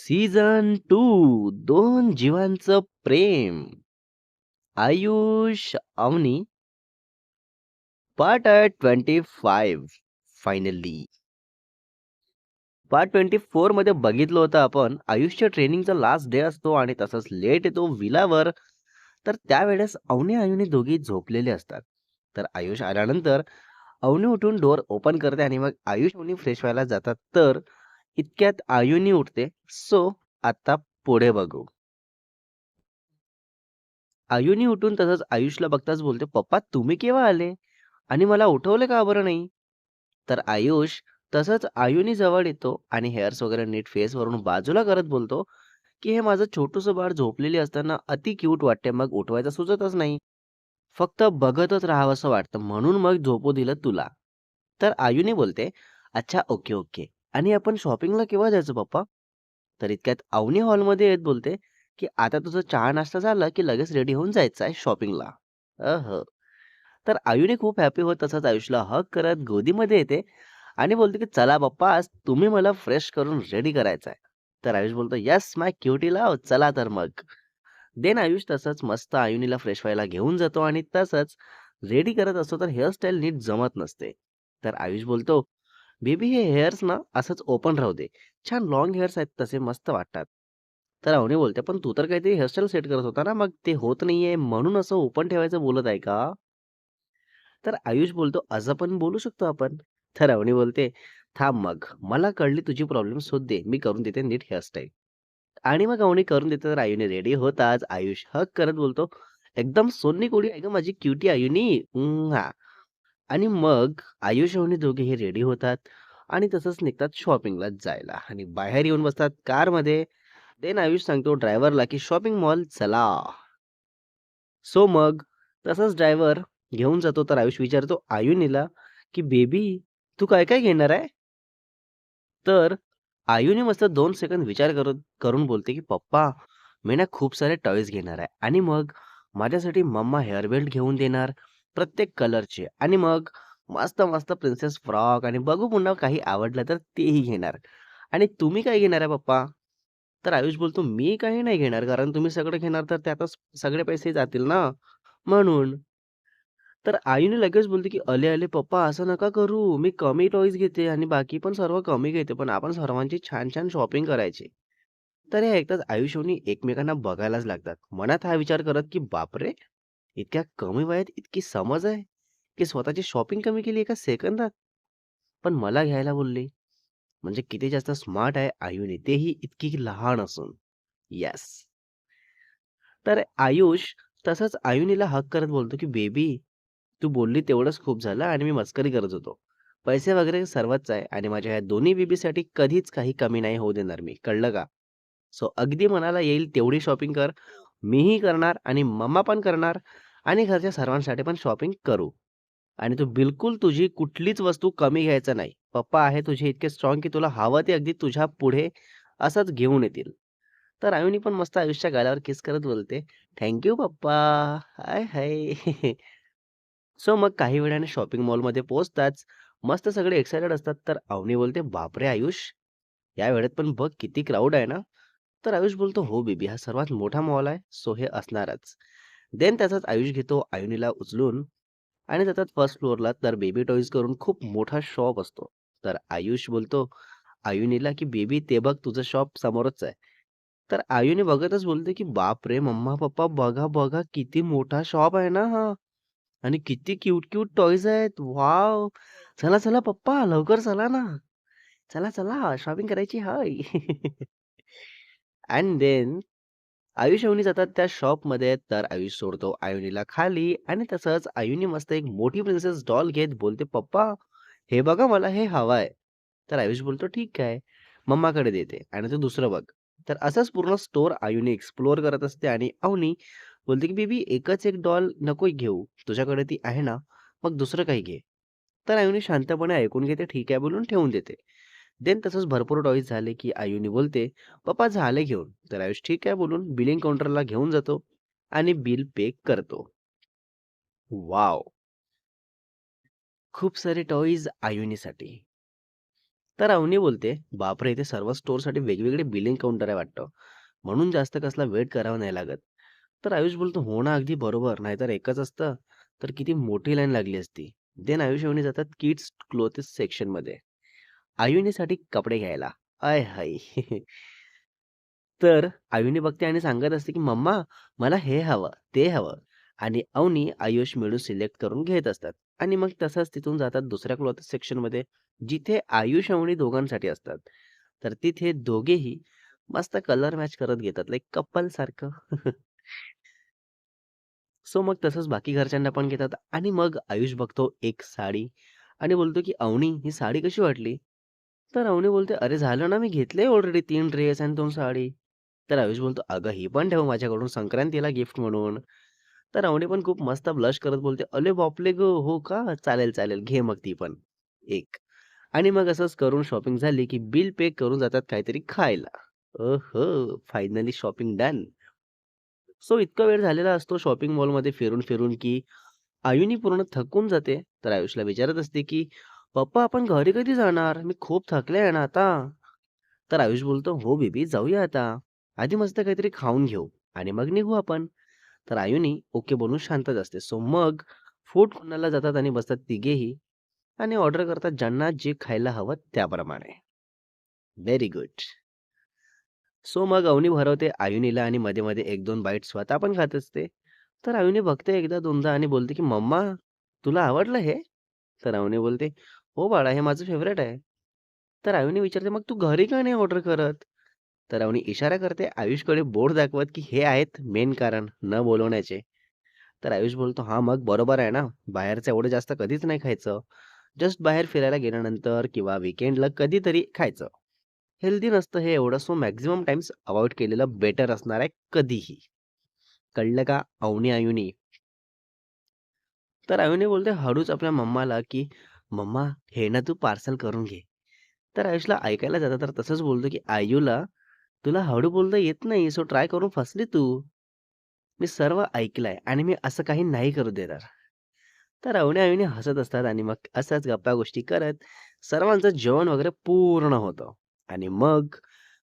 Season 2 दोन जीवांचं प्रेम. Ayush, Avani part 25 finally. Part 24 मध्ये बघितलं होतं आपण आयुषच्या ट्रेनिंगचा लास्ट डे असतो आणि तसंच लेट येतो विलावर. तर त्यावेळेस अवनी आयुनी दोघी झोपलेले असतात. तर आयुष आल्यानंतर अवनी उठून डोअर ओपन करते आणि मग आयुष अवनी फ्रेश व्हायला जातात. तर इतक्यात आयुनी उठते. सो आता पुढे बघू. आयुनी उठून तसंच आयुषला बघताच बोलते, "पप्पा तुम्ही केव्हा आले? आणि मला उठवले का बरं नाही?" तर आयुष तसंच आयुनी जवळ येतो आणि हेअर्स वगैरे नीट फेसवरून बाजूला करत बोलतो, की "हे माझं छोटूसं बाळ झोपलेली असताना अति क्यूट वाटते. मग उठवायचं सुचतच नाही. फक्त बघतच राहावंसं वाटतं म्हणून मग झोपू दिलं तुला." तर आयुनी बोलते, "अच्छा, ओके, ओके. आणि आपण शॉपिंगला केव्हा जायचं पप्पा?" तर इतक्यात अवनी हॉलमध्ये येत बोलते, की "आता तुझं चहा नाश्ता झाला, की लगेच रेडी होऊन जायचं आहे शॉपिंगला." तर आयुने खूप हॅपी होत तसंच आयुषला हग करत गोदीमध्ये येते आणि बोलते, की "चला पप्पा, आज तुम्ही मला फ्रेश करून रेडी करायचं आहे." तर आयुष बोलतो, "येस माय क्युटी लव्ह, चला तर मग." देन आयुष तसंच मस्त आयुनीला फ्रेश व्हायला घेऊन जातो आणि तसंच रेडी करत असतो तर हेअरस्टाईल नीट जमत नसते. तर आयुष बोलतो, "बेबी हे हेअर्स ना असंच ओपन राहू दे. छान लाँग हेअर्स आहेत तसे मस्त वाटतात." तर अवनी बोलते, "पण तू तर काहीतरी हेअरस्टाईल सेट करत होता ना, मग ते होत नाहीये म्हणून असं ओपन ठेवायचं बोलत आहे का?" तर आयुष बोलतो, "असं पण बोलू शकतो आपण." तर अवनी बोलते, "थांब मग, मला कळली तुझी प्रॉब्लेम शोध दे, मी करून देते नीट हेअरस्टाईल." आणि मग अवनी करून देते तर आयुनी रेडी होताच आयुष हग करत बोलतो, "एकदम सोन्नी कोडी आहे गं माझी क्युटी आयुनी." हां. आणि मग आयुष अवनी दोघेही रेडी होतात आणि तसंच निघतात शॉपिंगला जायला आणि बाहेर येऊन बसतात कारमध्ये. देन आयुष सांगतो ड्रायव्हरला, की "शॉपिंग मॉल चला." सो मग तसाच ड्रायव्हर घेऊन जातो तर आयुष विचारतो आयुनीला, की "बेबी तू काय-काय घेणार आहे?" तर आयुनी मस्त 2 सेकंद विचार करून बोलते, की "पप्पा मी ना खूप सारे टॉयज घेणार आहे आणि मग माझ्यासाठी मम्मा हेअर बेल्ट घेऊन देणार प्रत्येक कलरचे आणि मग मस्त-मस्त प्रिन्सेस फ्रॉक आणि बघू पुन्हा काही आवडलं तर तेही घेणार. आणि तुम्ही काय घेणार आहे पप्पा?" तर आयुष बोलतो, "मी काही नाही घेणार कारण तुम्ही सगळं घेणार तर त्यातच सगळे पैसे जातील ना म्हणून." तर आईने लगेच बोलते, की "अले, अले पप्पा असं नका करू. मी कमी टॉयज घेते आणि बाकी पण सर्व कमी घेते. पण आपण सर्वांची छान-छान शॉपिंग करायची." तर हे ऐकताच आयुष आणि एकमेकांना बघायलाच लागतात. मनात हा विचार करत, की "बापरे! इतक्या कमी वयात इतकी समज आहे, की स्वतःची शॉपिंग कमी केली एका सेकंदात. पण मला घ्यायला बोलली. म्हणजे किती जास्त स्मार्ट आहे आयुने, तेही इतकी लहान असून." येस. तर आयुष तसंच आयुनीला हग करत बोलतो, की "बेबी, तू बोलली तेवढंच खूप झालं आणि मी मस्करी करत होतो. पैसे वगैरे सर्वच आहे आणि माझ्या ह्या दोन्ही बेबीसाठी कधीच काही कमी नाही होऊ देणार मी, कळलं का? सो अगदी मनाला येईल तेवढी शॉपिंग कर. मीही करणार आणि मम्मा पण करणार आणि घरच्या सर्वांसाठी पण शॉपिंग करू. आणि तू बिलकुल तुझी कुठलीच वस्तू कमी घ्यायचं नाही. पप्पा आहे तुझे इतके स्ट्राँग, की तुला हवं ते अगदी तुझ्या पुढे असंच घेऊन येतील." तर आयुनी पण मस्त आयुषच्या गालावर किस करत बोलते, "थँक यू पप्पा." हाय, हाय. सो मग काही वेळाने शॉपिंग मॉलमध्ये पोहोचताच मस्त सगळे एक्साइटेड असतात. तर अवनी बोलते, "बापरे आयुष! या वेळेत पण बघ किती क्राउड आहे ना?" तर आयुष बोलतो, "हो बेबी, हा सर्वात मोठा मॉल आहे, सो हे असणारच." देन त्याचाच आयुष घेतो आयुनीला उचलून आणि जातात फर्स्ट फ्लोअरला. तर बेबी टॉयज करून खूप मोठा शॉप असतो. तर आयुष बोलतो आयुनीला, की "बेबी ते बघ तुझं शॉप समोरच आहे." तर आयुनी बघतच बोलते, की "बापरे! मम्मा, पप्पा बघा, बघा किती मोठा शॉप आहे ना हा आणि किती क्यूट, क्यूट टॉयज आहेत. वॉव! चला, चला पप्पा लवकर चला ना. चला, चला शॉपिंग करायची आहे." अँड देन आयुष अवनी जातात त्या शॉपमध्ये. तर आयुष सोडतो आयुनीला खाली आणि तसंच आयुनी मस्त एक मोठी प्रिन्सेस डॉल घेत बोलते, "पप्पा, हे बघा मला हे हवं आहे." तर आयुष बोलतो, "ठीक आहे." मम्माकडे देते आणि "तू दुसरं बघ." तर असंच पूर्ण स्टोअर आयुनी एक्सप्लोर करत असते आणि अवनी बोलते, की "बेबी एकच एक डॉल नको घेऊ. तुझ्याकडे ती आहे ना, मग दुसरं काही घे." तर आयुनी शांतपणे ऐकून घेते, "ठीक आहे" बोलून ठेवून देते. देन तसंच भरपूर टॉयज झाले, की आयुनी बोलते, "पप्पा झाले घेऊन." तर आयुष ठीक आहे बोलून बिलिंग काउंटरला घेऊन जातो आणि बिल पे करतो. वॉव! खूप सारे टॉयज आयुनीसाठी. तर अवनी बोलते, "बापरे! इथे सर्व स्टोअरसाठी वेगवेगळे बिलिंग काउंटर आहे वाटतं. म्हणून जास्त कसला वेट करावा नाही लागत." तर आयुष बोलतो, "हो ना, अगदी बरोबर. नाहीतर एकच असतं, तर किती मोठी लाईन लागली असती." देन आयुष अवनी जातात किड्स क्लोथ्स सेक्शनमध्ये. आयुनीसाठी कपडे घ्यायला. आय हाय! तर आयुनी बघते आणि सांगत असते, की "मम्मा, मला हे हवं, ते हवं." आणि अवनी, आयुष मिळून सिलेक्ट करून घेत असतात. आणि मग तसंच तिथून जातात दुसऱ्या क्लॉथ सेक्शनमध्ये, जिथे आयुष, अवनी दोघांसाठी असतात. तर तिथे दोघेही मस्त कलर मॅच करत घेतात, लाइक कपलसारखं. सो मग तसंच बाकी घरच्यांना पण घेतात आणि मग आयुष बघतो एक साडी आणि बोलतो, की "अवनी, ही साडी कशी वाटली?" तर अवनी बोलते, "अरे झालं ना, मी घेतले ऑलरेडी 3 ड्रेस आणि 2 साडी." तर आयुष बोलतो, "अगं ही पण ठेव माझ्याकडून संक्रांतीला गिफ्ट म्हणून." तर अवनी पण खूप मस्त ब्लश करत बोलते, "अरे बापले गं! हो का? चालेल, चालेल. घे मग ती पण एक." आणि मग असंच करून शॉपिंग झाली, की बिल पे करून जातात काहीतरी खायला. ओहो! Finally shopping done. सो इतका वेळ झालेला असतो शॉपिंग मॉलमध्ये फिरून-फिरून, की आयुनी पूर्ण थकून जाते. तर आयुषला विचारत असते, की "पप्पा, आपण घरी कधी जाणार? मी खूप थकले आहे ना आता." तर आयुष बोलतो, "हो बेबी, जाऊया आता. आधी मस्त काहीतरी खाऊन घेऊ आणि मग निघू आपण." तर आयुनी ओके बोलून शांतच असते. सो मग फूड कॉर्नरला जातात आणि बसतात तिघेही आणि ऑर्डर करतात ज्यांना जे खायला हवं त्याप्रमाणे. Very good. सो मग अवनी भरवते आयुनीला आणि मध्ये-मध्ये 1-2 बाईट स्वतः पण खात असते. तर अवनी बघते एकदा दोनदा आणि बोलते, की "मम्मा, तुला आवडलं हे?" तर अवनी बोलते, "हो बाळा, हे माझं फेव्हरेट आहे." तर अवनी विचारते, "मग तू घरी का नाही ऑर्डर करत?" तर अवनी इशारा करते आयुषकडे बोट दाखवत, की हे आहेत मेन कारण न बोलवण्याचे. तर आयुष बोलतो, "हां, मग बरोबर आहे ना. बाहेरचं एवढं जास्त कधीच नाही खायचं. जस्ट बाहेर फिरायला गेल्यानंतर किंवा वीकेंडला कधीतरी खायचं. हेल्दी नसतं हे एवढं, सो मॅक्सिमम टाईम्स अव्हॉइड केलेलं बेटर असणार आहे कधीही." कळलं का अवनी आयुनी? तर आयुनी बोलते हळूच आपल्या मम्माला, की "मम्मा, हे ना तू पार्सल करून घे." तर आयुषला ऐकायला जातं तर तसंच बोलतो, की "आयुला, तुला हळू बोलता येत नाही, सो ट्राय करून फसली तू. मी सर्व ऐकलंय आणि मी असं काही नाही करू देणार." तर अवनी-आयुनी हसत असतात आणि मग असंच गप्पा-गोष्टी करत सर्वांचं जेवण वगैरे पूर्ण होतं आणि मग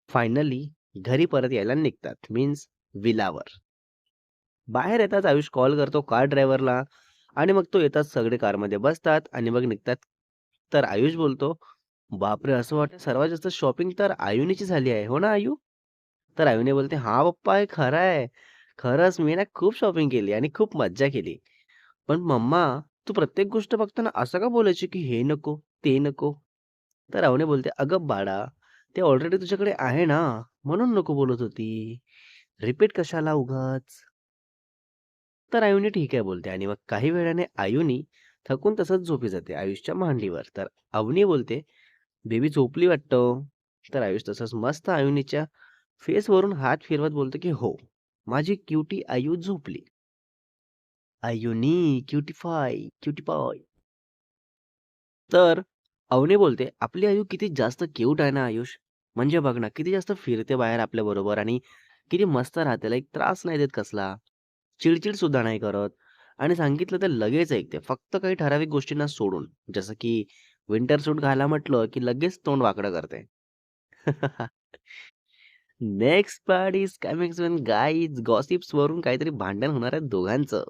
फायनली घरी परत यायला निघतात. मीन्स विलावर. बाहेर येताच आयुष कॉल करतो कार ड्रायव्हरला आणि मग तो येताच सगळे कारमध्ये बसतात आणि मग निघतात. तर आयुष बोलतो, "बापरे! असं वाटतं सर्वात जास्त शॉपिंग तर आयुनीची झाली आहे. हो ना आयु?" तर आयुने बोलते, "हां पप्पा, हे खरं आहे. खरंच मी ना खूप शॉपिंग केली आणि खूप मज्जा केली. पण मम्मा, तू प्रत्येक गोष्ट बघताना असं का बोलायची, की हे नको, ते नको?" तर अवनी बोलते, "अगं बाळा, ते ऑलरेडी तुझ्याकडे आहे ना, म्हणून नको बोलत होती. रिपीट कशाला उगाच." तर आयुनी ठीक आहे बोलते आणि मग काही वेळाने आयुनी थकून तसंच झोपी जाते आयुषच्या मांडीवर. तर अवनी बोलते, "बेबी झोपली वाटतं." तर आयुष तसंच मस्त आयुनीच्या फेसवरून हात फिरवत बोलतो, की "हो, माझी क्युटी आयु झोपली." आयुनी, क्युटी पाय. तर अवनी बोलते, "आपली आयु किती जास्त क्यूट आहे ना आयुष. म्हणजे बघ ना, किती जास्त फिरते बाहेर आपल्याबरोबर आणि किती मस्त राहते. लाइक त्रास नाही देत कसला. चिड सुद्धा नाही करत आणि सांगितलं तर लगेच ऐकते. फक्त काही ठराविक गोष्टींना सोडून. जसं की विंटर सूट घाला म्हटलं, की लगेच तोंड वाकडं करते." Next part is coming soon guys. गॉसिप्सवरून काहीतरी भांडण होणार आहे दोघांचं.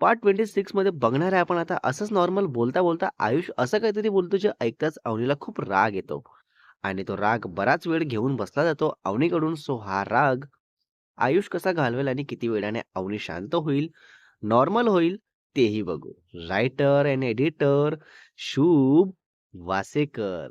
पार्ट 26 मध्ये बघणार आहे आपण आता. असंच नॉर्मल बोलता-बोलता आयुष असं काहीतरी बोलतो, जे ऐकताच अवनीला खूप राग येतो आणि तो राग बराच वेळ घेऊन बसला जातो अवनीकडून. सो हा राग आयुष कसा घालवेल आणि किती वेळाने अवनी शांत होईल, नॉर्मल होईल, तेही बघू. रायटर अँड एडिटर शुभ वासेकर.